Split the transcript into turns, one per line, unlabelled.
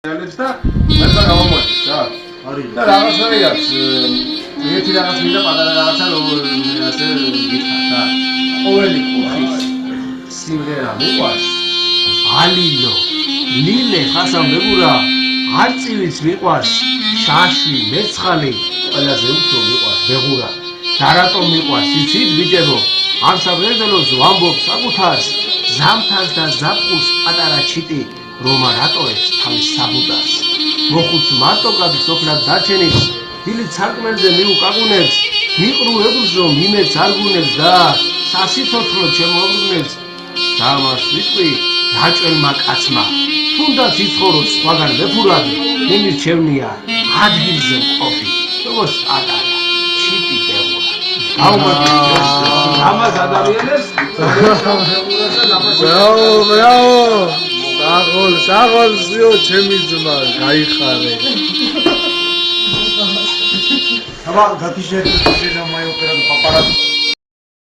Realist da, mereka kamu mau ya. Da ragas ya. Ini tidak ragas tidak pada ragasan lo hasil kita. Oveli kuhis. Simrera buat.
Alilo. Lile khasam begura. Artsivis miqvars. Shashvi, metzkhali, ყველაზე უფრო მიყვარს ბეღურა. და რატომ მიყვარს იცით ბიჭებო? ამ საბრედელოს ვამბობს საკუთარს, ზამთარს და ზაფხულს პატარა ჩიტი, რომ რატოებს თავის საბუდარს. მოხუც მარტოკად სოფლად დარჩენილს, დილით სარკმელზე მიუკაგუნებს, მიყრუებს რომ იმებს არგუნებს და სასიცოცხლო შემოუგნებს. და მას ვიტყვი რაჭველმა კაცმა, თუნდაც იცხოვროს სხვაგან მეფურად, იმის ჩემნია ადგილზე მყოფი. როგორც ატარა ჩიტი ბეღურა.
ამას ადამიანებს
საღოლ ზიო ჩემი ძმა გაიხარე.
აბა გათიშეთ შეიძლება მაიოპერატო პაპარატო